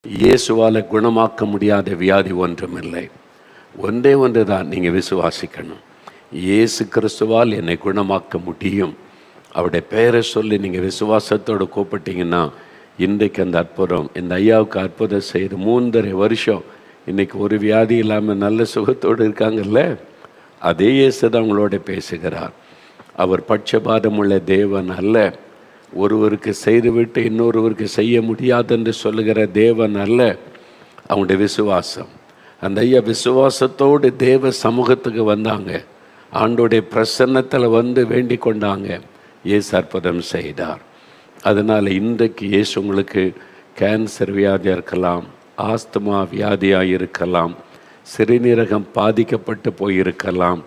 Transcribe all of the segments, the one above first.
இயேசுவால் குணமாக்க முடியாத வியாதி ஒன்றுமில்லை. ஒன்றே ஒன்று தான் நீங்கள் விசுவாசிக்கணும். இயேசு கிறிஸ்துவால் என்னை குணமாக்க முடியும். அவருடைய பெயரை சொல்லி நீங்கள் விசுவாசத்தோடு கூப்பிட்டீங்கன்னா இன்றைக்கு அந்த அற்புதம், இந்த ஐயாவுக்கு அற்புதம் செய்து 3.5 வருஷம் இன்றைக்கி ஒரு வியாதி இல்லாமல் நல்ல சுகத்தோடு இருக்காங்கல்ல. அதே இயேசு தான் உங்களோட பேசுகிறார். அவர் பட்சபாதம் உள்ள தேவன் அல்ல. ஒருவருக்கு செய்துவிட்டு இன்னொருவருக்கு செய்ய முடியாது என்று சொல்லுகிற தேவன் அல்ல. அவங்களுடைய விசுவாசம், அந்த ஐயா விசுவாசத்தோடு தேவ சமூகத்துக்கு வந்தாங்க. ஆண்டோடைய பிரசன்னத்தில் வந்து வேண்டிக் கொண்டாங்க. இயேசு அற்புதம் செய்தார். அதனால் இன்றைக்கு இயேசு உங்களுக்கு கேன்சர் வியாதியாக இருக்கலாம், ஆஸ்துமா வியாதியாக இருக்கலாம், சிறுநீரகம் பாதிக்கப்பட்டு போயிருக்கலாம்.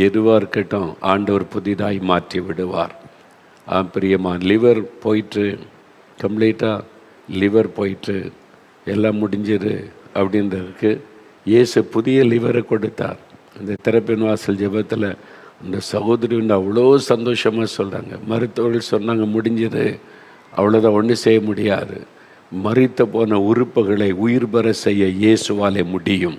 எதுவாக இருக்கட்டும், ஆண்டவர் புதிதாய் மாற்றி விடுவார். பிரியமா, லிவர் போயிட்டு கம்ப்ளீட்டாக லிவர் போயிட்டு எல்லாம் முடிஞ்சிரு அப்படின்றதுக்கு இயேசு புதிய லிவரை கொடுத்தார். அந்த திறப்பின் வாசல் ஜெபத்தில் அந்த சகோதரி வந்து அவ்வளோ சந்தோஷமாக சொல்கிறாங்க. மருத்துவர்கள் சொன்னாங்க முடிஞ்சிரு, அவ்வளோதான், ஒன்றும் செய்ய முடியாது. மரித்த போன உறுப்புகளை உயிர் பெற செய்ய இயேசுவாலே முடியும்.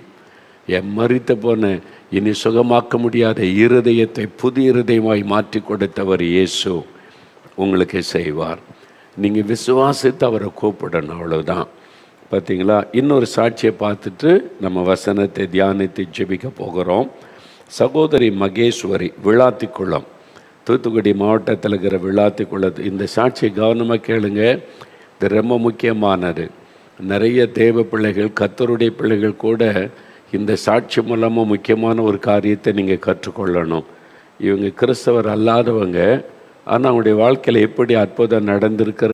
என் மரித்த போன இனி சுகமாக்க முடியாத இருதயத்தை புதிய இருதயமாய் மாற்றி கொடுத்தவர் இயேசு உங்களுக்கு செய்வார். நீங்கள் விசுவாசித்து அவரை கூப்பிடணும், அவ்வளோதான். பார்த்தீங்களா? இன்னொரு சாட்சியை பார்த்துட்டு நம்ம வசனத்தை தியானித்து ஜெபிக்க போகிறோம். சகோதரி மகேஸ்வரி, விளாத்திக்குளம், தூத்துக்குடி மாவட்டத்தில் இருக்கிற விளாத்திக்குளம். இந்த சாட்சியை கவனமாக கேளுங்க. இது ரொம்ப முக்கியமானது. நிறைய தேவ பிள்ளைகள், கர்த்தருடைய பிள்ளைகள் கூட இந்த சாட்சி மூலமாக முக்கியமான ஒரு காரியத்தை நீங்கள் கற்றுக்கொள்ளணும். இவங்க கிறிஸ்தவர் அல்லாதவங்க, ஆனால் அவங்களுடைய வாழ்க்கையில் எப்படி அற்புதம் நடந்திருக்கிற